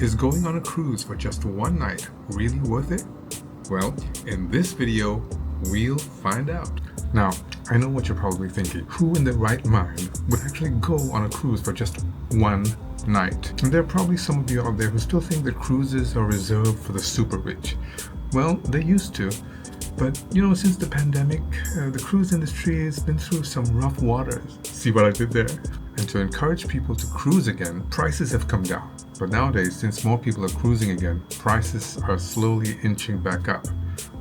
Is going on a cruise for just one night really worth it? Well, in this video, we'll find out. Now, I know what you're probably thinking. Who in their right mind would actually go on a cruise for just one night? And there are probably some of you out there who still think that cruises are reserved for the super rich. Well, they used to. But, since the pandemic, the cruise industry has been through some rough waters. See what I did there? And to encourage people to cruise again, prices have come down. But nowadays, since more people are cruising again, prices are slowly inching back up.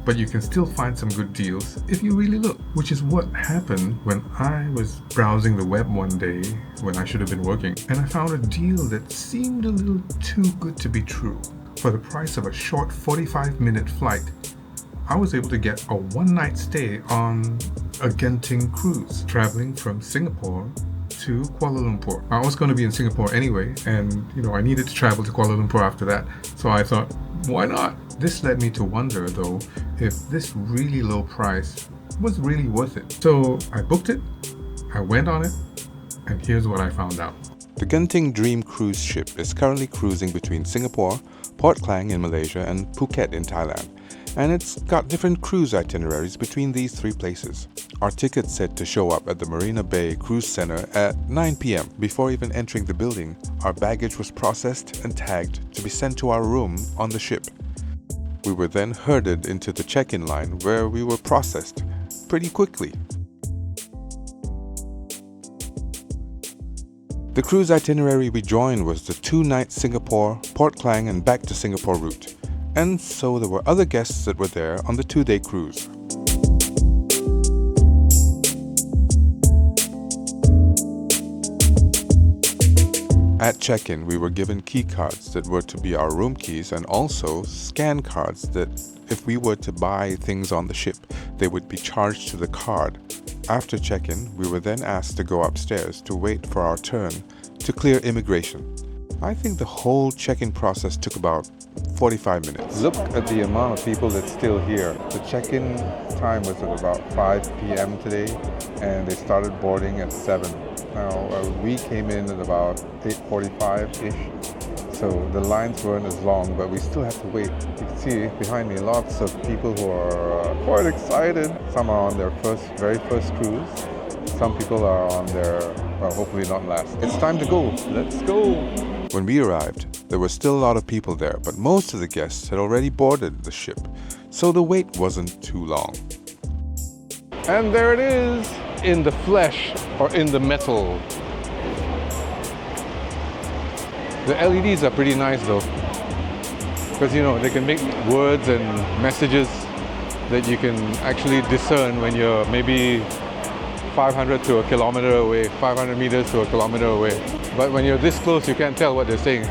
But you can still find some good deals if you really look, which is what happened when I was browsing the web one day when I should have been working. And I found a deal that seemed a little too good to be true. For the price of a short 45-minute flight, I was able to get a one-night stay on a Genting cruise, traveling from Singapore to Kuala Lumpur. I was going to be in Singapore anyway, and I needed to travel to Kuala Lumpur after that, so I thought, why not? This led me to wonder, though, if this really low price was really worth it. So I booked it, I went on it, and here's what I found out. The Genting Dream cruise ship is currently cruising between Singapore, Port Klang in Malaysia, and Phuket in Thailand. And it's got different cruise itineraries between these three places. Our ticket said to show up at the Marina Bay Cruise Center at 9 p.m. Before even entering the building, our baggage was processed and tagged to be sent to our room on the ship. We were then herded into the check-in line where we were processed pretty quickly. The cruise itinerary we joined was the 2-night Singapore, Port Klang and back to Singapore route. And so there were other guests that were there on the 2-day cruise. At check-in, we were given key cards that were to be our room keys and also scan cards that if we were to buy things on the ship, they would be charged to the card. After check-in, we were then asked to go upstairs to wait for our turn to clear immigration. I think the whole check-in process took about 45 minutes. Look at the amount of people that's still here. The check-in time was at about 5 p.m. today, and they started boarding at 7. Now, we came in at about 8:45-ish, so the lines weren't as long, but we still have to wait. You can see behind me lots of people who are quite excited. Some are on their very first cruise. Some people are on their, well, hopefully not last. It's time to go. Let's go. When we arrived, there were still a lot of people there, but most of the guests had already boarded the ship, so the wait wasn't too long. And there it is, in the flesh or in the metal. The LEDs are pretty nice though, because they can make words and messages that you can actually discern when you're maybe 500 to a kilometer away, 500 meters to a kilometer away. But when you're this close, you can't tell what they're saying.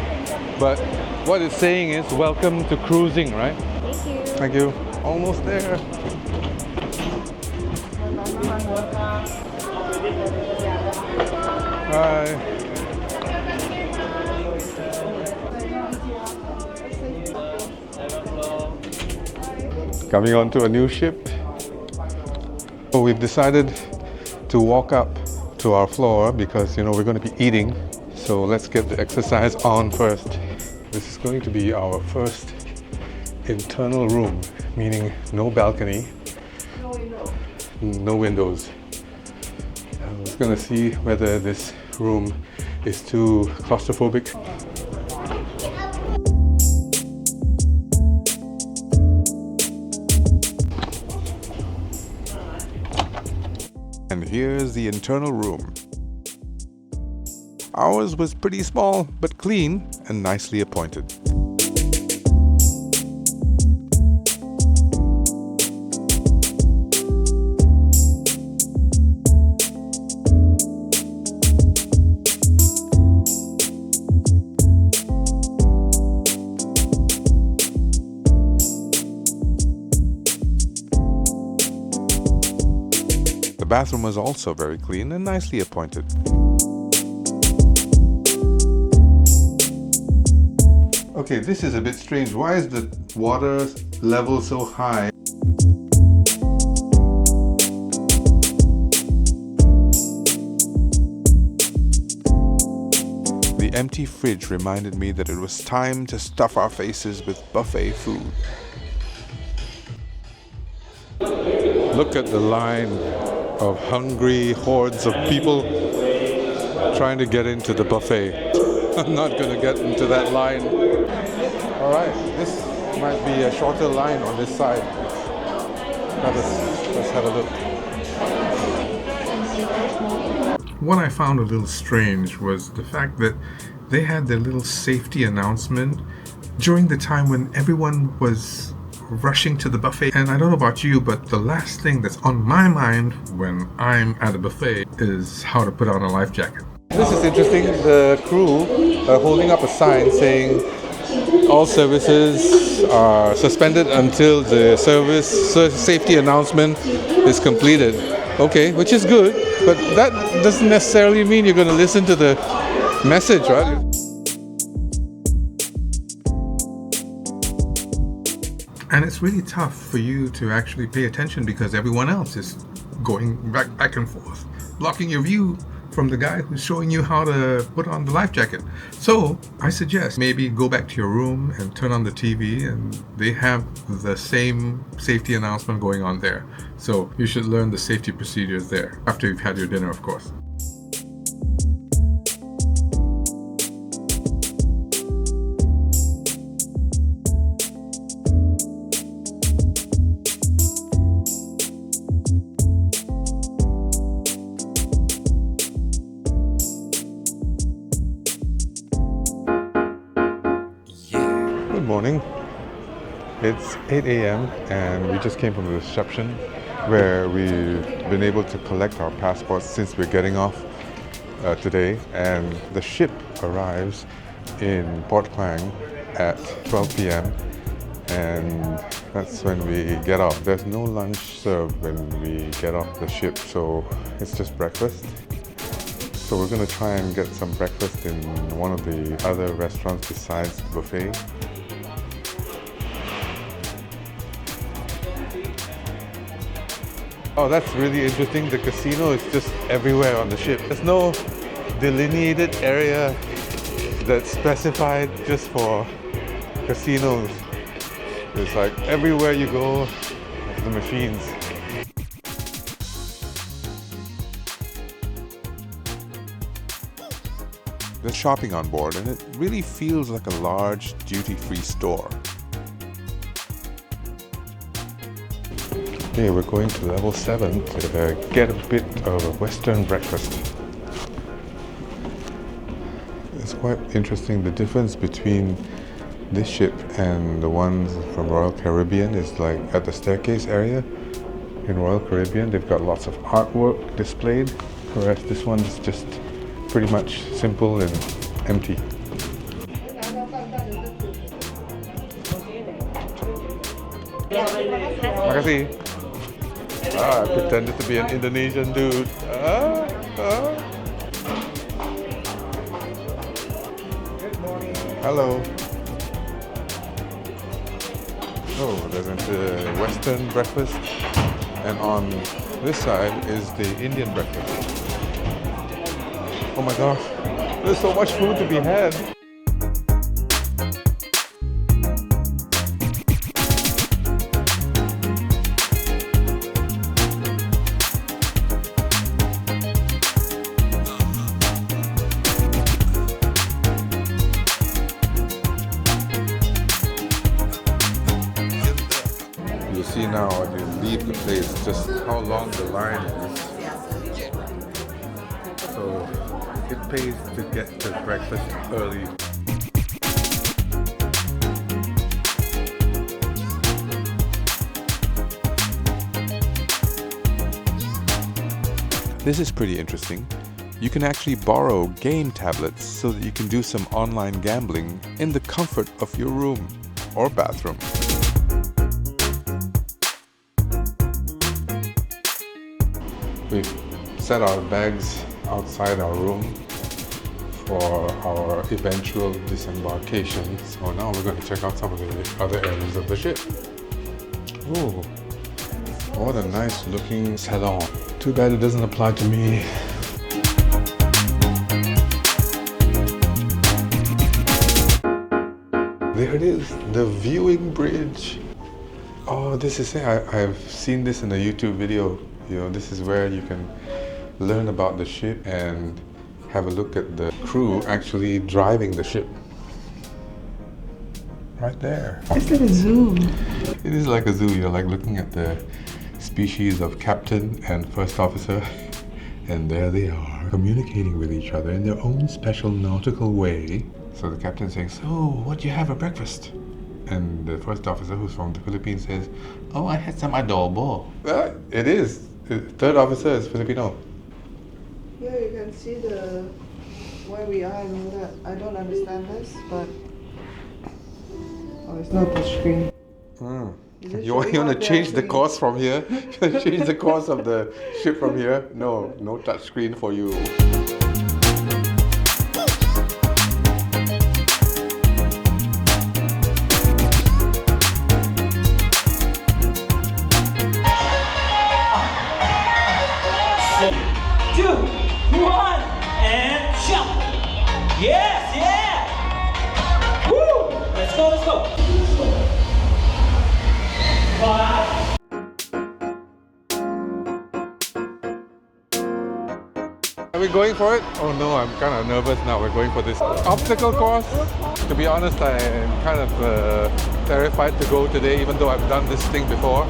But what it's saying is, welcome to cruising, right? Thank you. Thank you. Almost there. Bye. Coming onto a new ship. So we've decided to walk up to our floor because we're going to be eating, so let's get the exercise on first. This is going to be our first internal room, meaning no balcony, no windows. I was going to see whether this room is too claustrophobic. And here's the internal room. Ours was pretty small, but clean and nicely appointed. The bathroom was also very clean and nicely appointed. Okay, this is a bit strange. Why is the water level so high? The empty fridge reminded me that it was time to stuff our faces with buffet food. Look at the line of hungry hordes of people trying to get into the buffet. I'm not going to get into that line. Alright, this might be a shorter line on this side. Let's have a look. What I found a little strange was the fact that they had their little safety announcement during the time when everyone was rushing to the buffet. And I don't know about you, but the last thing that's on my mind when I'm at a buffet is how to put on a life jacket. This is interesting. The crew are holding up a sign saying all services are suspended until the safety announcement is completed. Okay, which is good, but that doesn't necessarily mean you're going to listen to the message, right? And it's really tough for you to actually pay attention because everyone else is going back and forth, blocking your view from the guy who's showing you how to put on the life jacket. So I suggest maybe go back to your room and turn on the TV, and they have the same safety announcement going on there. So you should learn the safety procedures there after you've had your dinner, of course. Good morning. It's 8 a.m. and we just came from the reception where we've been able to collect our passports since we're getting off today, and the ship arrives in Port Klang at 12 p.m. and that's when we get off. There's no lunch served when we get off the ship, so it's just breakfast. So we're going to try and get some breakfast in one of the other restaurants besides the buffet. Oh, that's really interesting. The casino is just everywhere on the ship. There's no delineated area that's specified just for casinos. It's like everywhere you go, the machines. There's shopping on board, and it really feels like a large duty-free store. Okay, we're going to level 7 to get a bit of a Western breakfast. It's quite interesting. The difference between this ship and the ones from Royal Caribbean is like at the staircase area. In Royal Caribbean, they've got lots of artwork displayed, whereas this one is just pretty much simple and empty. Makasih. I pretended to be an Indonesian dude. Hello. Oh, there's a Western breakfast, and on this side is the Indian breakfast. Oh my gosh, there's so much food to be had. You see now when you leave the place just how long the line is. So it pays to get to breakfast early. This is pretty interesting. You can actually borrow game tablets so that you can do some online gambling in the comfort of your room or bathroom. We've set our bags outside our room for our eventual disembarkation. So now we're going to check out some of the other areas of the ship. Oh, what a nice looking salon. Too bad it doesn't apply to me. there it is, the viewing bridge. Oh, this is it. I've seen this in a YouTube video. You know, this is where you can learn about the ship and have a look at the crew actually driving the ship. Right there. It's like a zoo. It is like a zoo. You're like looking at the species of captain and first officer, and there they are communicating with each other in their own special nautical way. So the captain saying, "So, what do you have for breakfast?" And the first officer, who's from the Philippines, says, "Oh, I had some adobo." It is. The third officer is Filipino. Yeah, you can see where we are and all that. I don't understand this, but it's not touch screen. You want to change the course from here? Change the course of the ship from here? No touch screen for you. Two, one, and jump. Yes, yeah. Woo! Let's go, let's go. 5. Are we going for it? Oh no, I'm kind of nervous now. We're going for this obstacle course. To be honest, I am kind of terrified to go today, even though I've done this thing before.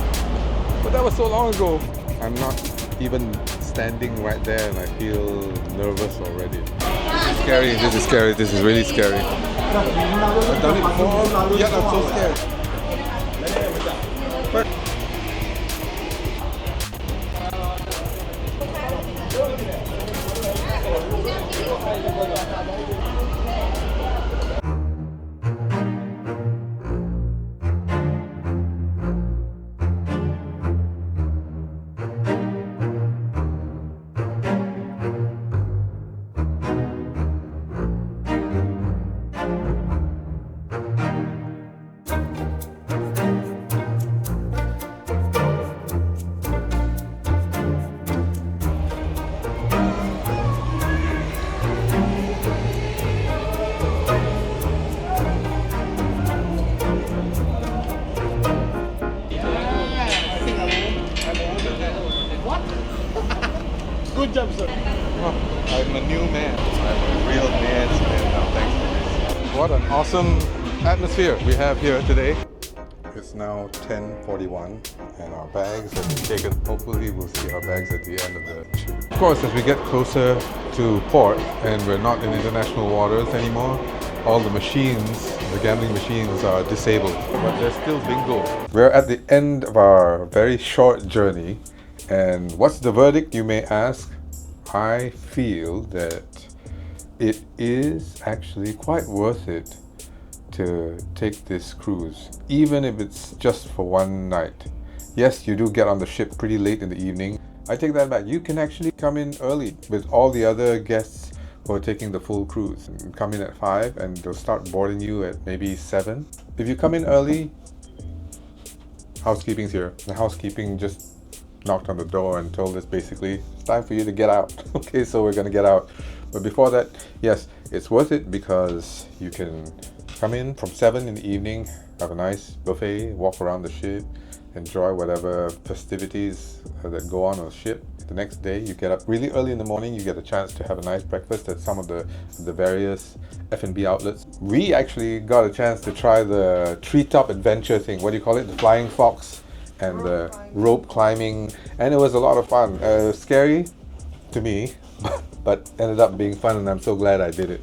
But that was so long ago. I'm not even standing right there and I feel nervous already. This is scary, this is scary, this is really scary. I've done it before, yet I'm so scared. Good job, sir. I'm a new man. I'm a real man's man now, thanks to this. What an awesome atmosphere we have here today. It's now 10:41 and our bags have been taken. Hopefully we'll see our bags at the end of the trip. Of course, as we get closer to port and we're not in international waters anymore, all the machines, the gambling machines are disabled, but there's still bingo. We're at the end of our very short journey. And what's the verdict, you may ask? I feel that it is actually quite worth it to take this cruise, even if it's just for one night. Yes, you do get on the ship pretty late in the evening. I take that back. You can actually come in early with all the other guests who are taking the full cruise. Come in at 5 and they'll start boarding you at maybe 7. If you come in early, housekeeping's here. The housekeeping just knocked on the door and told us basically it's time for you to get out. Okay, so we're gonna get out. But before that, yes, it's worth it because you can come in from 7 in the evening, have a nice buffet, walk around the ship, enjoy whatever festivities that go on the ship. The next day you get up really early in the morning, you get a chance to have a nice breakfast at some of the various F&B outlets. We actually got a chance to try the treetop adventure thing. What do you call it? The flying fox and the rope climbing, and it was a lot of fun. Scary to me, but ended up being fun, and I'm so glad I did it.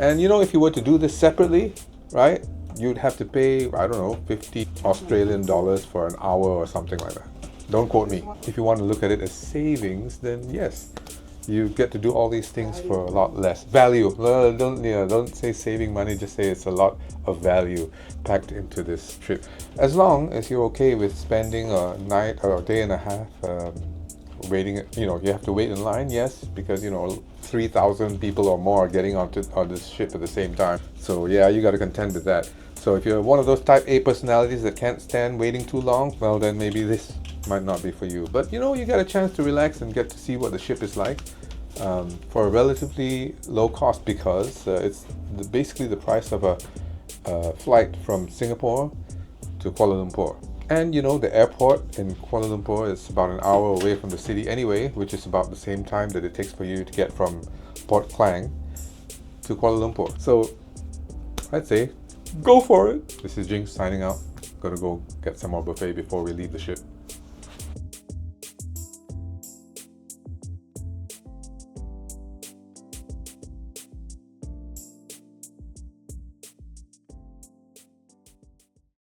And you know, if you were to do this separately, right, you'd have to pay, I don't know, 50 Australian dollars for an hour or something like that. Don't quote me. If you want to look at it as savings, then yes, you get to do all these things for a lot less value. Don't say saving money, just say it's a lot of value packed into this trip. As long as you're okay with spending a night or a day and a half waiting, you know, you have to wait in line, yes, because you know 3,000 people or more are getting on this ship at the same time. So yeah, you got to contend with that. So if you're one of those type A personalities that can't stand waiting too long, well then maybe this might not be for you. But you know, you get a chance to relax and get to see what the ship is like for a relatively low cost, because it's basically the price of a flight from Singapore to Kuala Lumpur. And you know, the airport in Kuala Lumpur is about an hour away from the city anyway, which is about the same time that it takes for you to get from Port Klang to Kuala Lumpur. So I'd say go for it. This is Jinx signing out. Gotta go get some more buffet before we leave the ship.